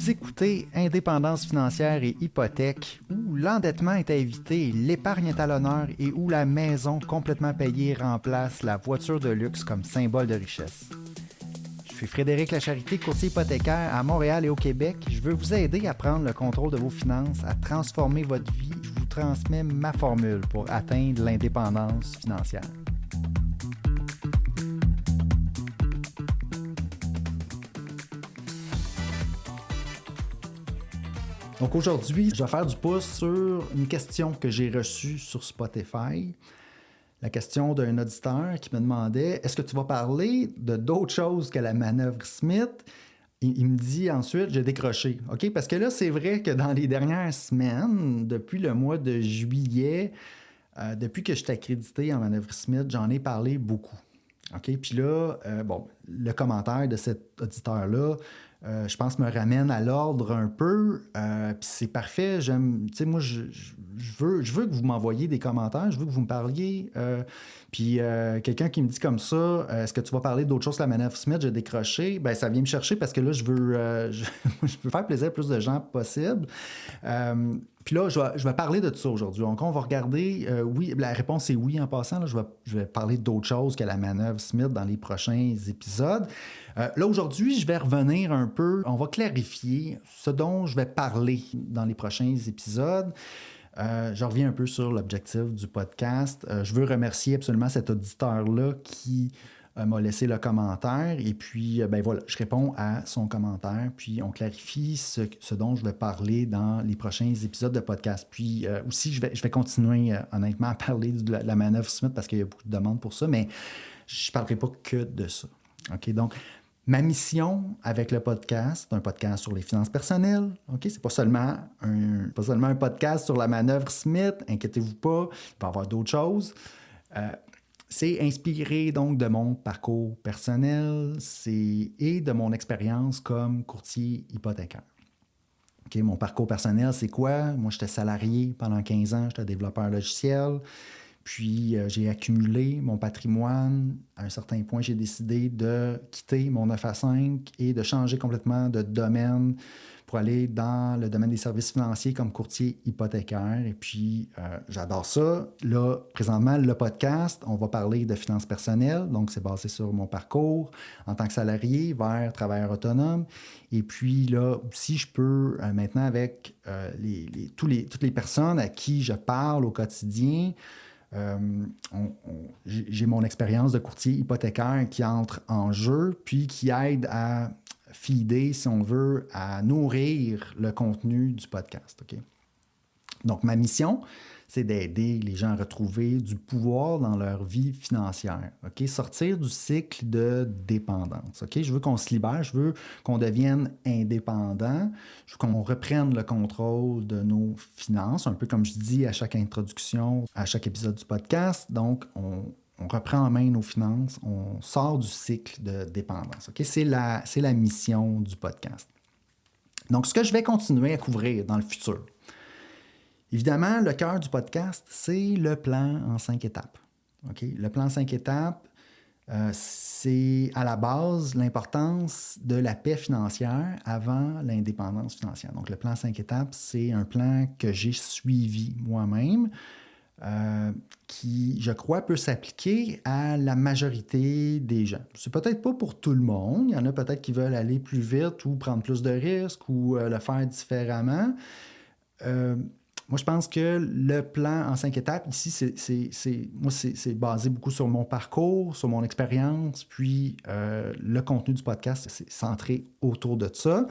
Vous écoutez Indépendance financière et hypothèque, où l'endettement est à éviter, l'épargne est à l'honneur et où la maison complètement payée remplace la voiture de luxe comme symbole de richesse. Je suis Frédéric Lacharité, courtier hypothécaire à Montréal et au Québec. Je veux vous aider à prendre le contrôle de vos finances, à transformer votre vie. Je vous transmets ma formule pour atteindre l'indépendance financière. Donc aujourd'hui, je vais faire du pouce sur une question que j'ai reçue sur Spotify. La question d'un auditeur qui me demandait « Est-ce que tu vas parler de d'autres choses que la manœuvre Smith? » Il me dit ensuite « J'ai décroché. » OK? Parce que là, c'est vrai que dans les dernières semaines, depuis le mois de juillet, depuis que je suis accrédité en manœuvre Smith, j'en ai parlé beaucoup. OK? Puis là, le commentaire de cet auditeur-là, je pense, me ramène à l'ordre un peu. Puis c'est parfait. Moi, je veux que vous m'envoyiez des commentaires. Je veux que vous me parliez. Puis quelqu'un qui me dit comme ça, est-ce que tu vas parler d'autre chose que la manœuvre Smith? J'ai décroché. Ben ça vient me chercher parce que là, je veux faire plaisir à plus de gens possible. Puis là, je vais parler de tout ça aujourd'hui. Donc, on va regarder. Oui, la réponse est oui en passant. Là, je vais parler d'autres choses que la manœuvre Smith dans les prochains épisodes. Là, aujourd'hui, je vais revenir un peu. On va clarifier ce dont je vais parler dans les prochains épisodes. Je reviens un peu sur l'objectif du podcast. Je veux remercier absolument cet auditeur-là qui m'a laissé le commentaire. Et puis, voilà, je réponds à son commentaire. Puis, on clarifie ce dont je vais parler dans les prochains épisodes de podcast. Puis, aussi, je vais continuer, honnêtement, à parler de la manœuvre Smith parce qu'il y a beaucoup de demandes pour ça. Mais je ne parlerai pas que de ça. OK? Donc, ma mission avec le podcast, c'est un podcast sur les finances personnelles. OK? C'est pas seulement un podcast sur la manœuvre Smith. Inquiétez-vous pas, il va y avoir d'autres choses. C'est inspiré donc de mon parcours personnel et de mon expérience comme courtier hypothécaire. Okay, mon parcours personnel, c'est quoi? Moi, j'étais salarié pendant 15 ans, j'étais développeur logiciel. Puis, j'ai accumulé mon patrimoine. À un certain point, j'ai décidé de quitter mon 9 à 5 et de changer complètement de domaine pour aller dans le domaine des services financiers comme courtier hypothécaire. Et puis, j'adore ça. Là, présentement, le podcast, on va parler de finances personnelles. Donc, c'est basé sur mon parcours en tant que salarié vers travailleur autonome. Et puis, là, aussi, je peux maintenant, avec toutes les personnes à qui je parle au quotidien, j'ai mon expérience de courtier hypothécaire qui entre en jeu, puis qui aide à feeder, si on veut, à nourrir le contenu du podcast. Okay? Donc, ma mission, c'est d'aider les gens à retrouver du pouvoir dans leur vie financière. Okay? Sortir du cycle de dépendance. Okay? Je veux qu'on se libère, je veux qu'on devienne indépendant, je veux qu'on reprenne le contrôle de nos finances, un peu comme je dis à chaque introduction, à chaque épisode du podcast. Donc, on reprend en main nos finances, on sort du cycle de dépendance. Okay? C'est la mission du podcast. Donc, ce que je vais continuer à couvrir dans le futur, évidemment, le cœur du podcast, c'est le plan en 5 étapes. Okay? Le plan en 5 étapes, c'est à la base l'importance de la paix financière avant l'indépendance financière. Donc, le plan en 5 étapes, c'est un plan que j'ai suivi moi-même, qui, je crois, peut s'appliquer à la majorité des gens. C'est peut-être pas pour tout le monde. Il y en a peut-être qui veulent aller plus vite ou prendre plus de risques ou le faire différemment. Moi, je pense que le plan en 5 étapes, ici, c'est basé beaucoup sur mon parcours, sur mon expérience, puis le contenu du podcast, c'est centré autour de ça.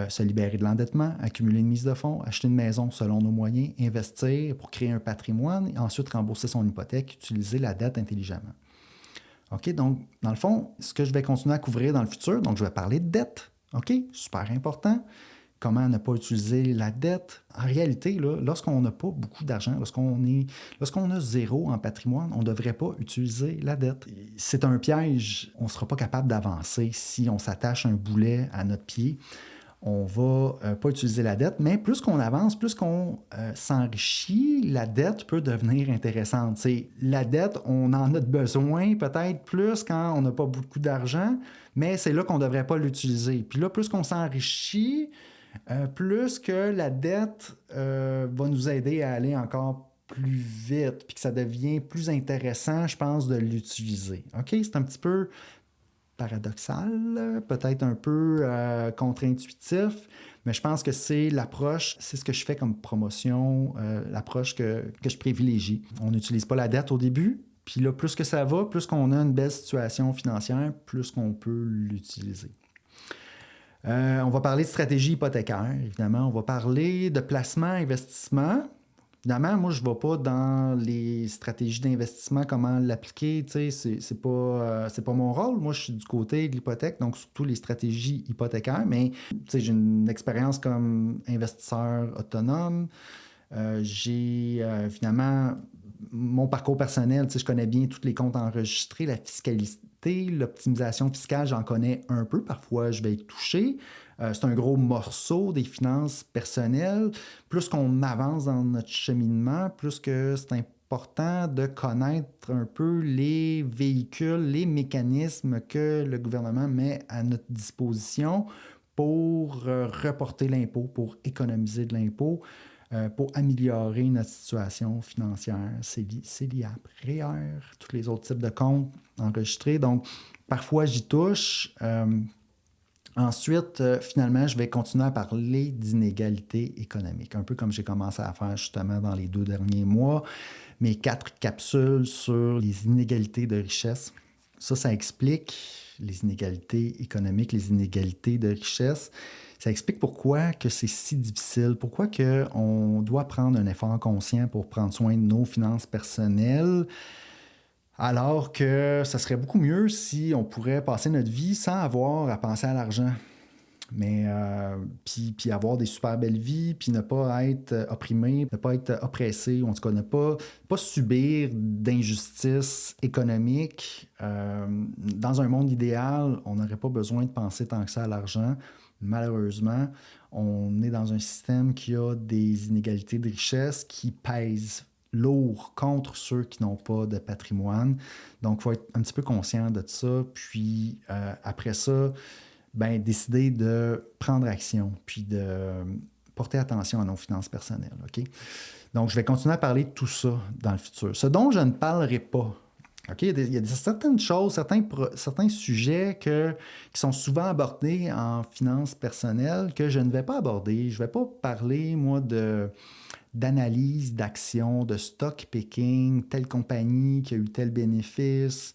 Se libérer de l'endettement, accumuler une mise de fonds, acheter une maison selon nos moyens, investir pour créer un patrimoine, et ensuite rembourser son hypothèque, utiliser la dette intelligemment. OK, donc, dans le fond, ce que je vais continuer à couvrir dans le futur, donc je vais parler de dette. OK, super important. Comment ne pas utiliser la dette. En réalité, là, lorsqu'on n'a pas beaucoup d'argent, lorsqu'on a zéro en patrimoine, on ne devrait pas utiliser la dette. C'est un piège. On ne sera pas capable d'avancer si on s'attache un boulet à notre pied. On ne va pas utiliser la dette, mais plus qu'on avance, plus qu'on s'enrichit, la dette peut devenir intéressante. T'sais, la dette, on en a besoin peut-être plus quand on n'a pas beaucoup d'argent, mais c'est là qu'on ne devrait pas l'utiliser. Puis là, plus qu'on s'enrichit, Plus que la dette va nous aider à aller encore plus vite, puis que ça devient plus intéressant, je pense, de l'utiliser. OK? C'est un petit peu paradoxal, peut-être un peu contre-intuitif, mais je pense que c'est l'approche, c'est ce que je fais comme promotion, l'approche que je privilégie. On n'utilise pas la dette au début, puis là, plus que ça va, plus qu'on a une belle situation financière, plus qu'on peut l'utiliser. On va parler de stratégie hypothécaire, évidemment. On va parler de placement, investissement. Évidemment, moi, je ne vais pas dans les stratégies d'investissement, comment l'appliquer. Tu sais, c'est pas mon rôle. Moi, je suis du côté de l'hypothèque, donc surtout les stratégies hypothécaires. Mais tu sais, j'ai une expérience comme investisseur autonome. J'ai évidemment mon parcours personnel. Tu sais, je connais bien tous les comptes enregistrés, la fiscalité, l'optimisation fiscale, j'en connais un peu. Parfois, je vais y toucher. C'est un gros morceau des finances personnelles. Plus qu'on avance dans notre cheminement, plus que c'est important de connaître un peu les véhicules, les mécanismes que le gouvernement met à notre disposition pour reporter l'impôt, pour économiser de l'impôt, pour améliorer notre situation financière, CELIAP, REER, tous les autres types de comptes enregistrés. Donc, parfois, j'y touche. Ensuite, finalement, je vais continuer à parler d'inégalités économiques, un peu comme j'ai commencé à faire justement dans les 2 derniers mois, mes 4 capsules sur les inégalités de richesse. Ça explique les inégalités économiques, les inégalités de richesse. Ça explique pourquoi que c'est si difficile, pourquoi que on doit prendre un effort conscient pour prendre soin de nos finances personnelles, alors que ça serait beaucoup mieux si on pourrait passer notre vie sans avoir à penser à l'argent. Mais puis avoir des super belles vies, puis ne pas être opprimé, ne pas être oppressé, ou en tout cas ne pas subir d'injustices économiques. Dans un monde idéal, on n'aurait pas besoin de penser tant que ça à l'argent. Malheureusement, on est dans un système qui a des inégalités de richesse qui pèsent lourd contre ceux qui n'ont pas de patrimoine. Donc, il faut être un petit peu conscient de ça. Puis, après ça, décider de prendre action, puis de porter attention à nos finances personnelles. OK? Donc, je vais continuer à parler de tout ça dans le futur. Ce dont je ne parlerai pas, OK? Il y a certaines choses, certains sujets qui sont souvent abordés en finances personnelles que je ne vais pas aborder. Je ne vais pas parler, moi, d'analyse, d'action, de stock picking, telle compagnie qui a eu tel bénéfice.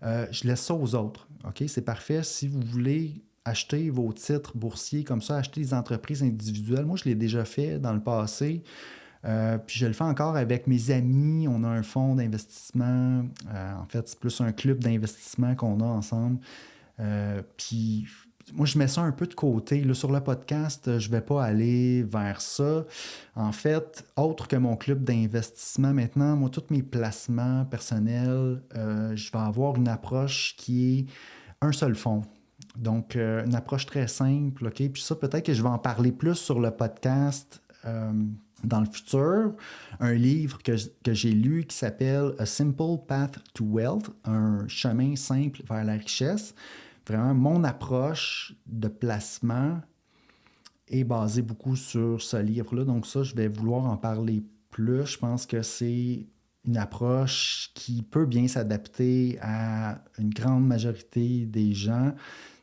Je laisse ça aux autres. OK? C'est parfait. Si vous voulez acheter vos titres boursiers comme ça, acheter des entreprises individuelles, moi, je l'ai déjà fait dans le passé. Puis je le fais encore avec mes amis. On a un fonds d'investissement. En fait, c'est plus un club d'investissement qu'on a ensemble. Puis moi, je mets ça un peu de côté. Là, sur le podcast, je ne vais pas aller vers ça. En fait, autre que mon club d'investissement, maintenant, moi, tous mes placements personnels, je vais avoir une approche qui est un seul fonds. Donc, une approche très simple. OK? Puis ça, peut-être que je vais en parler plus sur le podcast dans le futur. Un livre que j'ai lu qui s'appelle A Simple Path to Wealth, un chemin simple vers la richesse. Vraiment, mon approche de placement est basée beaucoup sur ce livre-là. Donc ça, je vais vouloir en parler plus. Je pense que c'est une approche qui peut bien s'adapter à une grande majorité des gens.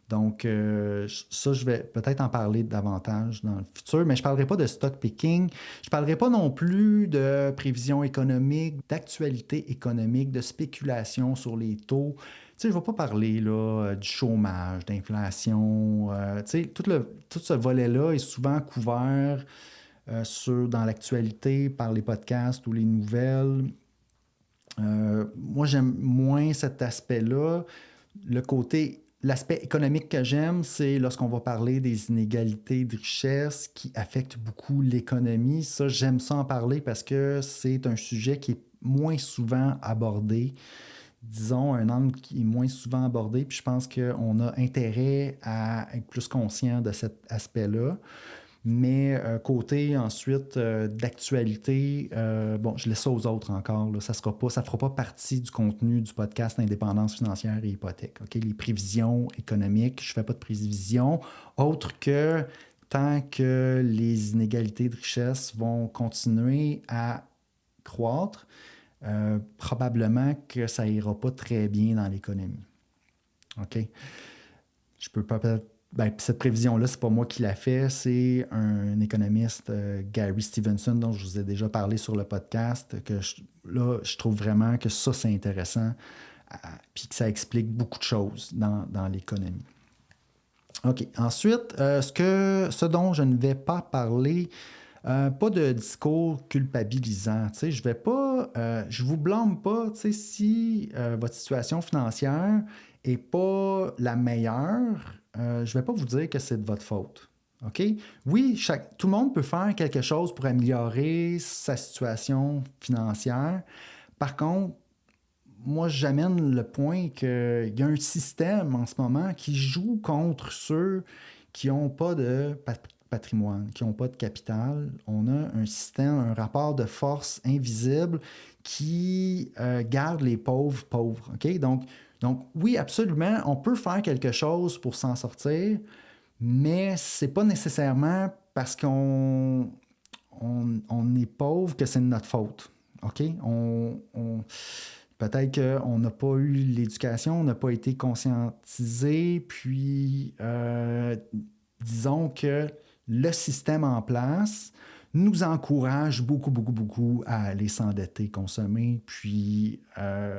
Donc, ça, je vais peut-être en parler davantage dans le futur, mais je ne parlerai pas de stock picking. Je ne parlerai pas non plus de prévision économique, d'actualité économique, de spéculation sur les taux. Tu sais, je ne vais pas parler là, du chômage, d'inflation. Tu sais, tout ce volet-là est souvent couvert dans l'actualité par les podcasts ou les nouvelles. Moi, j'aime moins cet aspect-là. L'aspect économique que j'aime, c'est lorsqu'on va parler des inégalités de richesse qui affectent beaucoup l'économie. Ça, j'aime ça en parler parce que c'est un sujet qui est moins souvent abordé. Disons, un angle qui est moins souvent abordé. Puis je pense qu'on a intérêt à être plus conscient de cet aspect-là. Mais côté ensuite d'actualité, je laisse ça aux autres encore. Là. Ça ne fera pas partie du contenu du podcast Indépendance financière et hypothèque. Okay? Les prévisions économiques, je ne fais pas de prévisions autre que tant que les inégalités de richesse vont continuer à croître, probablement que ça ira pas très bien dans l'économie. OK? Je peux pas... cette prévision-là, c'est pas moi qui l'a fait, c'est un économiste, Gary Stevenson, dont je vous ai déjà parlé sur le podcast, que je trouve vraiment que ça, c'est intéressant, puis que ça explique beaucoup de choses dans l'économie. OK. Ensuite, ce dont je ne vais pas parler, pas de discours culpabilisant. Je vous blâme pas si votre situation financière n'est pas la meilleure. Je ne vais pas vous dire que c'est de votre faute. OK? Oui, tout le monde peut faire quelque chose pour améliorer sa situation financière. Par contre, moi, j'amène le point qu'il y a un système en ce moment qui joue contre ceux qui n'ont pas de patrimoine, qui n'ont pas de capital. On a un système, un rapport de force invisible qui garde les pauvres pauvres. Okay? Donc, oui, absolument, on peut faire quelque chose pour s'en sortir, mais ce n'est pas nécessairement parce qu'on est pauvre que c'est de notre faute. OK? Peut-être qu'on n'a pas eu l'éducation, on n'a pas été conscientisé, puis disons que le système en place nous encourage beaucoup, beaucoup, beaucoup à aller s'endetter, consommer, puis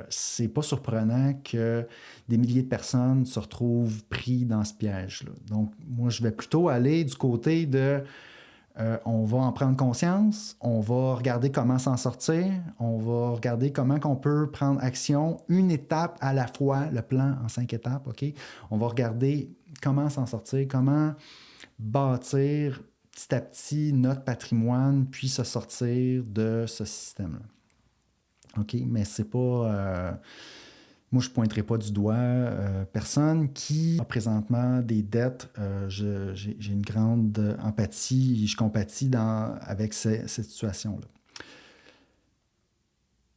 c'est pas surprenant que des milliers de personnes se retrouvent pris dans ce piège-là. Donc, moi, je vais plutôt aller du côté de on va en prendre conscience, on va regarder comment s'en sortir, on va regarder comment on peut prendre action une étape à la fois, le plan en 5 étapes, OK? On va regarder comment s'en sortir, comment bâtir petit à petit notre patrimoine, puis se sortir de ce système-là. OK? Mais c'est pas... moi, je ne pointerai pas du doigt personne qui a présentement des dettes. J'ai une grande empathie, je compatis avec cette situation-là.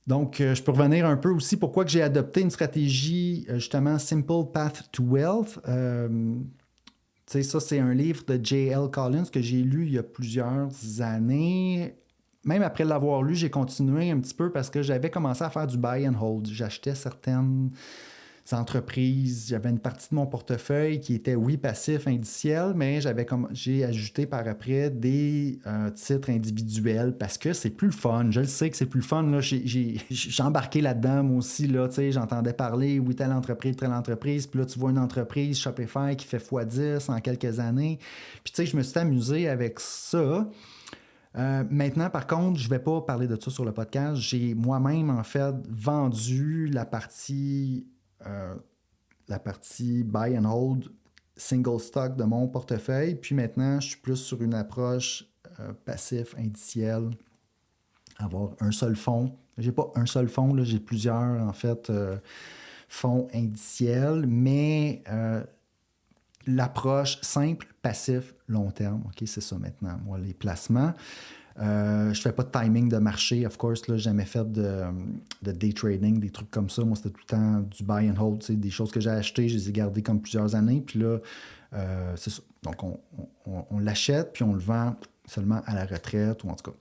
Donc, je peux revenir un peu aussi pourquoi que j'ai adopté une stratégie, justement, Simple Path to Wealth. Ça, c'est un livre de J.L. Collins que j'ai lu il y a plusieurs années. Même après l'avoir lu, j'ai continué un petit peu parce que j'avais commencé à faire du buy and hold. J'achetais certaines entreprises. J'avais une partie de mon portefeuille qui était, oui, passif, indiciel, mais j'ai ajouté par après des titres individuels parce que c'est plus le fun. Je le sais que c'est plus le fun. Là. J'ai embarqué là-dedans, moi aussi. Là, j'entendais parler, oui, telle entreprise. Puis là, tu vois une entreprise, Shopify, qui fait x10 en quelques années. Puis, je me suis amusé avec ça. Maintenant, par contre, je ne vais pas parler de ça sur le podcast. J'ai moi-même, en fait, vendu la partie buy and hold single stock de mon portefeuille. Puis maintenant, je suis plus sur une approche passif, indiciel, avoir un seul fonds. J'ai pas un seul fonds, là, j'ai plusieurs, en fait, fonds indiciels, mais l'approche simple, passif, long terme. OK, c'est ça maintenant, moi, les placements. Je fais pas de timing de marché, of course. Là, j'ai jamais fait de day trading, des trucs comme ça. Moi, c'était tout le temps du buy and hold. Des choses que j'ai achetées, je les ai gardées comme plusieurs années. Puis là, c'est ça. Donc, on l'achète, puis on le vend seulement à la retraite, ou en tout cas.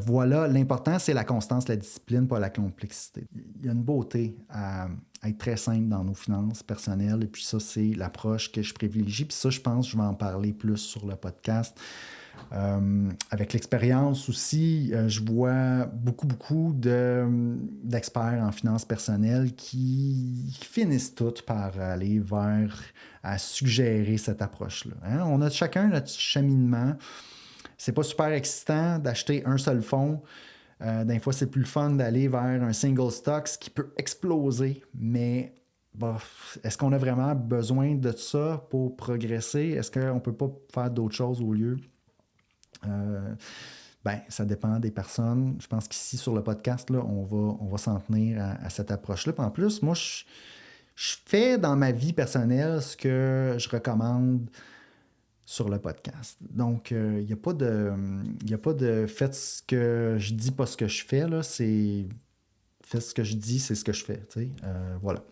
Voilà, l'important, c'est la constance, la discipline, pas la complexité. Il y a une beauté à être très simple dans nos finances personnelles. Et puis ça, c'est l'approche que je privilégie. Puis ça, je pense que je vais en parler plus sur le podcast. Avec l'expérience aussi, je vois beaucoup d'experts en finances personnelles qui finissent tous par aller à suggérer cette approche-là. Hein? On a chacun notre cheminement. C'est pas super excitant d'acheter un seul fonds. Des fois, c'est plus le fun d'aller vers un single stock, ce qui peut exploser, mais est-ce qu'on a vraiment besoin de ça pour progresser? Est-ce qu'on ne peut pas faire d'autres choses au lieu? Ça dépend des personnes. Je pense qu'ici, sur le podcast, là, on va s'en tenir à cette approche-là. Puis en plus, moi, je fais dans ma vie personnelle ce que je recommande sur le podcast. Donc, il n'y a pas de faites ce que je dis, pas ce que je fais. Là, c'est faites ce que je dis, c'est ce que je fais. Voilà.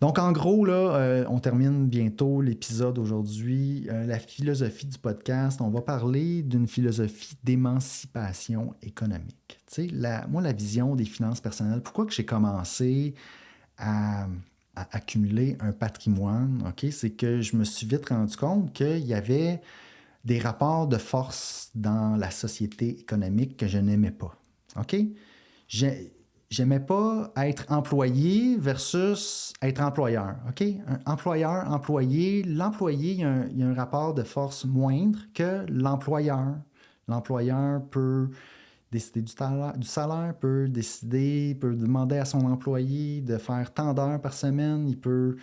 Donc, en gros, là, on termine bientôt l'épisode aujourd'hui. La philosophie du podcast, on va parler d'une philosophie d'émancipation économique. Tu sais, moi, la vision des finances personnelles, pourquoi que j'ai commencé à, à accumuler un patrimoine, OK, c'est que je me suis vite rendu compte qu'il y avait des rapports de force dans la société économique que je n'aimais pas. OK? J'aimais pas être employé versus être employeur. OK? Un employeur, employé, l'employé, il y a un rapport de force moindre que l'employeur. L'employeur peut décider du salaire, peut demander à son employé de faire tant d'heures par semaine, il peut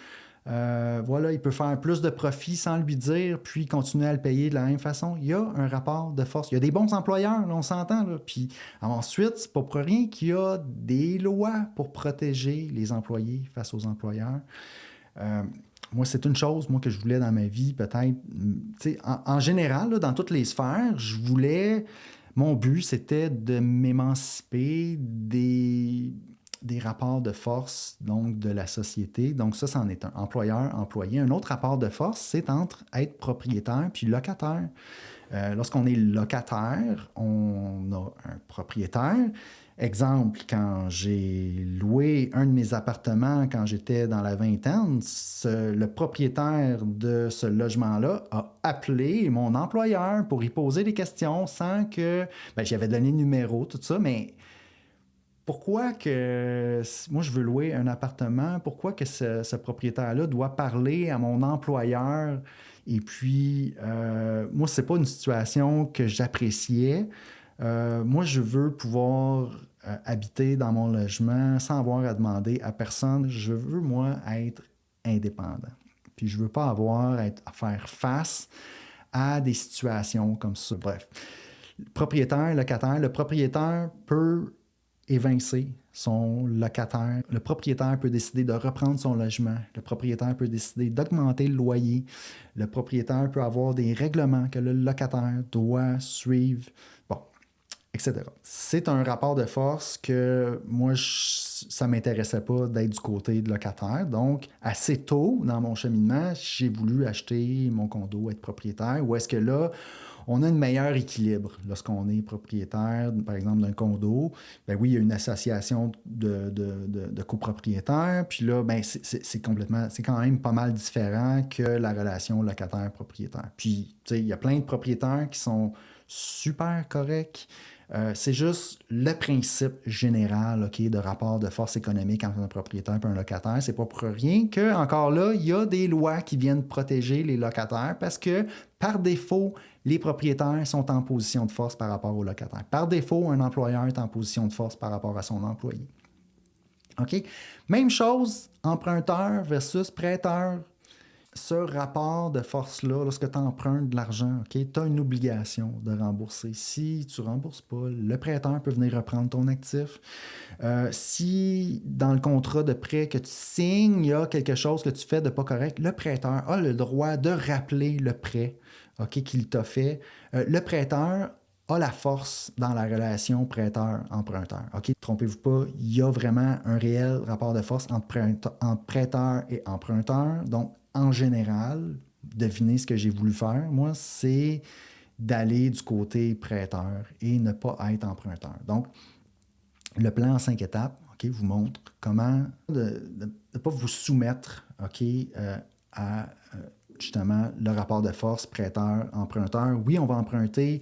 faire plus de profit sans lui dire, puis continuer à le payer de la même façon. Il y a un rapport de force. Il y a des bons employeurs, là, on s'entend. Là. Puis ensuite, c'est pas pour rien qu'il y a des lois pour protéger les employés face aux employeurs. Moi, c'est une chose, moi, que je voulais dans ma vie, peut-être. En général, là, dans toutes les sphères, mon but, c'était de m'émanciper des rapports de force donc de la société. Donc ça, c'en est un. Employeur-employé. Un autre rapport de force, c'est entre être propriétaire puis locataire. Lorsqu'on est locataire, on a un propriétaire. Exemple, quand j'ai loué un de mes appartements quand j'étais dans la vingtaine, le propriétaire de ce logement-là a appelé mon employeur pour y poser des questions sans que... j'avais donné le numéro, tout ça, mais pourquoi que moi je veux louer un appartement, pourquoi que ce propriétaire-là doit parler à mon employeur? Et puis, moi, c'est pas une situation que j'appréciais. Moi, je veux pouvoir habiter dans mon logement sans avoir à demander à personne. Je veux, moi, être indépendant. Puis je veux pas avoir à faire face à des situations comme ça. Bref, propriétaire, locataire, le propriétaire peut évincer son locataire. Le propriétaire peut décider de reprendre son logement. Le propriétaire peut décider d'augmenter le loyer. Le propriétaire peut avoir des règlements que le locataire doit suivre. Bon, etc. C'est un rapport de force que moi, ça ne m'intéressait pas d'être du côté de locataire. Donc, assez tôt dans mon cheminement, j'ai voulu acheter mon condo, être propriétaire. Ou est-ce que là, on a un meilleur équilibre lorsqu'on est propriétaire, par exemple, d'un condo. Ben oui, il y a une association de copropriétaires, puis là, ben c'est quand même pas mal différent que la relation locataire-propriétaire. Puis, tu sais, il y a plein de propriétaires qui sont super corrects. C'est juste le principe général, OK, de rapport de force économique entre un propriétaire et un locataire. C'est pas pour rien que, encore là, il y a des lois qui viennent protéger les locataires parce que, par défaut, les propriétaires sont en position de force par rapport aux locataires. Par défaut, un employeur est en position de force par rapport à son employé. OK? Même chose, emprunteur versus prêteur. Ce rapport de force-là, lorsque tu empruntes de l'argent, okay, tu as une obligation de rembourser. Si tu ne rembourses pas, le prêteur peut venir reprendre ton actif. Si dans le contrat de prêt que tu signes, il y a quelque chose que tu fais de pas correct, le prêteur a le droit de rappeler le prêt, okay, qu'il t'a fait. Le prêteur a la force dans la relation prêteur-emprunteur. Okay? Trompez-vous pas, il y a vraiment un réel rapport de force entre prêteur et emprunteur. Donc, en général, devinez ce que j'ai voulu faire, moi, c'est d'aller du côté prêteur et ne pas être emprunteur. Donc, le plan en 5 étapes, OK, vous montre comment ne pas vous soumettre, OK, à justement le rapport de force prêteur-emprunteur. Oui, on va emprunter.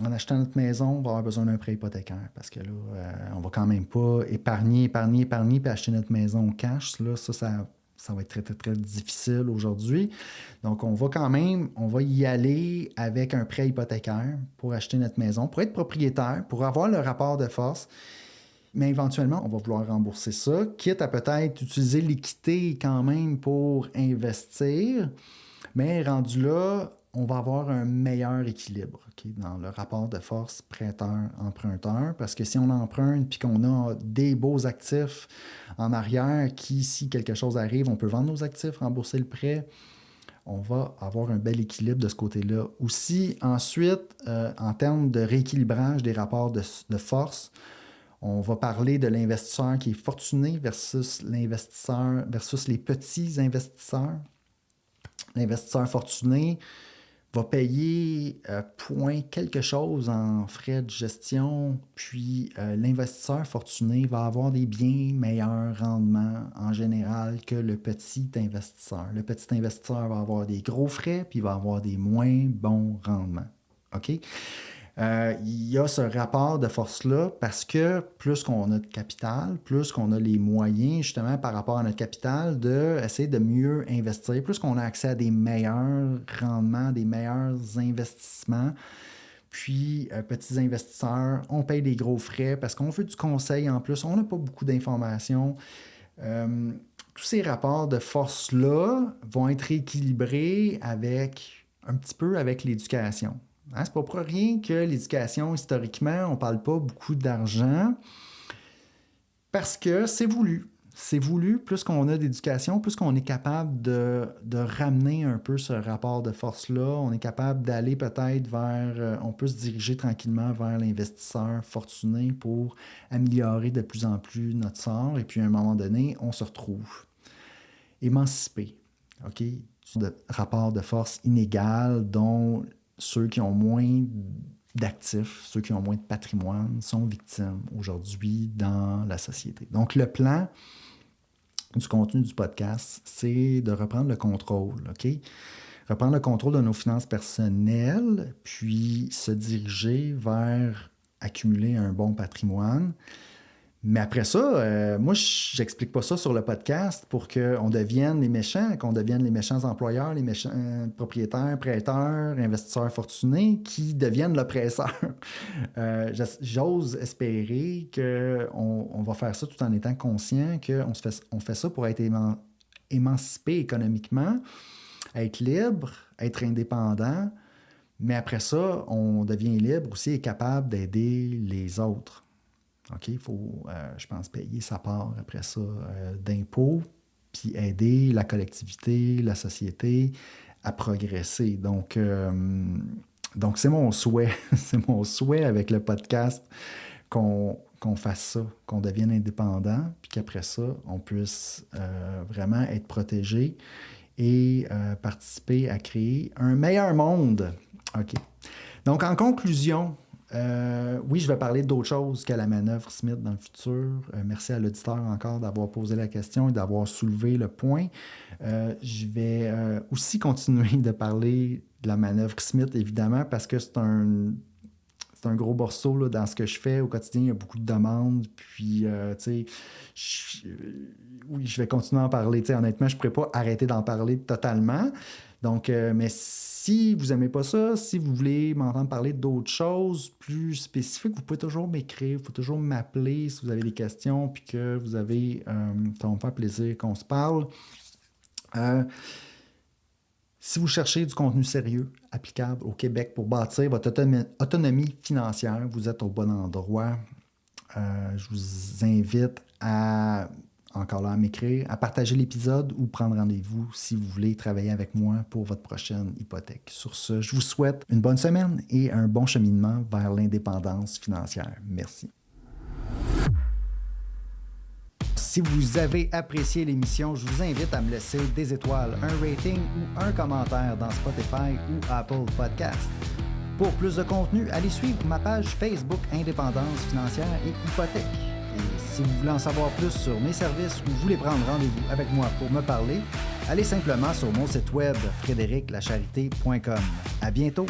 En achetant notre maison, on va avoir besoin d'un prêt hypothécaire parce que là, on va quand même pas épargner puis acheter notre maison cash. Là, ça va être très, très, très difficile aujourd'hui. Donc, on va y aller avec un prêt hypothécaire pour acheter notre maison, pour être propriétaire, pour avoir le rapport de force. Mais éventuellement, on va vouloir rembourser ça, quitte à peut-être utiliser l'équité quand même pour investir. Mais rendu là, on va avoir un meilleur équilibre, okay, dans le rapport de force prêteur-emprunteur, parce que si on emprunte puis qu'on a des beaux actifs en arrière qui, si quelque chose arrive, on peut vendre nos actifs, rembourser le prêt, on va avoir un bel équilibre de ce côté-là. Aussi, ensuite, en termes de rééquilibrage des rapports de force, On va parler de l'investisseur qui est fortuné versus l'investisseur versus les petits investisseurs. L'investisseur fortuné va payer point quelque chose en frais de gestion, puis l'investisseur fortuné va avoir des bien meilleurs rendements en général que le petit investisseur. Le petit investisseur va avoir des gros frais, puis il va avoir des moins bons rendements. OK? Il y a ce rapport de force-là parce que plus qu'on a de capital, plus qu'on a les moyens, justement, par rapport à notre capital, d'essayer de mieux investir, plus qu'on a accès à des meilleurs rendements, des meilleurs investissements. Puis, petits investisseurs, on paye des gros frais parce qu'on veut du conseil en plus, on n'a pas beaucoup d'informations. Tous ces rapports de force-là vont être équilibrés un petit peu avec l'éducation. Hein, c'est pas pour rien que l'éducation, historiquement, on ne parle pas beaucoup d'argent parce que c'est voulu. C'est voulu, plus qu'on a d'éducation, plus qu'on est capable de ramener un peu ce rapport de force-là. On est capable d'aller peut-être on peut se diriger tranquillement vers l'investisseur fortuné pour améliorer de plus en plus notre sort. Et puis, à un moment donné, on se retrouve émancipé. OK? De rapport de force inégal dont ceux qui ont moins d'actifs, ceux qui ont moins de patrimoine sont victimes aujourd'hui dans la société. Donc, le plan du contenu du podcast, c'est de reprendre le contrôle, OK? Reprendre le contrôle de nos finances personnelles, puis se diriger vers accumuler un bon patrimoine. Mais après ça, moi, j'explique pas ça sur le podcast pour qu'on devienne les méchants, qu'on devienne les méchants employeurs, les méchants propriétaires, prêteurs, investisseurs fortunés qui deviennent l'oppresseur. J'ose espérer qu'on va faire ça tout en étant conscient qu'on fait ça pour être émancipé économiquement, être libre, être indépendant. Mais après ça, on devient libre aussi et capable d'aider les autres. OK, il faut, je pense, payer sa part après ça d'impôts, puis aider la collectivité, la société à progresser. Donc c'est mon souhait. C'est mon souhait avec le podcast qu'on fasse ça, qu'on devienne indépendant, puis qu'après ça, on puisse vraiment être protégé et participer à créer un meilleur monde. OK. Donc, en conclusion, oui, je vais parler d'autre chose que la manœuvre Smith dans le futur. Merci à l'auditeur encore d'avoir posé la question et d'avoir soulevé le point. Je vais aussi continuer de parler de la manœuvre Smith, évidemment, parce que c'est un gros morceau là, dans ce que je fais au quotidien. Il y a beaucoup de demandes. Puis, tu sais, oui, je vais continuer à en parler. Tu sais, honnêtement, je ne pourrais pas arrêter d'en parler totalement. Donc, mais si vous n'aimez pas ça, si vous voulez m'entendre parler d'autres choses plus spécifiques, vous pouvez toujours m'écrire, vous pouvez toujours m'appeler si vous avez des questions, puis que vous avez, ça va me faire plaisir qu'on se parle. Si vous cherchez du contenu sérieux, applicable au Québec pour bâtir votre autonomie financière, vous êtes au bon endroit. Je vous invite à m'écrire, à partager l'épisode ou prendre rendez-vous si vous voulez travailler avec moi pour votre prochaine hypothèque. Sur ce, je vous souhaite une bonne semaine et un bon cheminement vers l'indépendance financière. Merci. Si vous avez apprécié l'émission, je vous invite à me laisser des étoiles, un rating ou un commentaire dans Spotify ou Apple Podcast. Pour plus de contenu, allez suivre ma page Facebook Indépendance financière et hypothèque. Et si vous voulez en savoir plus sur mes services ou voulez prendre rendez-vous avec moi pour me parler, allez simplement sur mon site web frédériclacharité.com. À bientôt!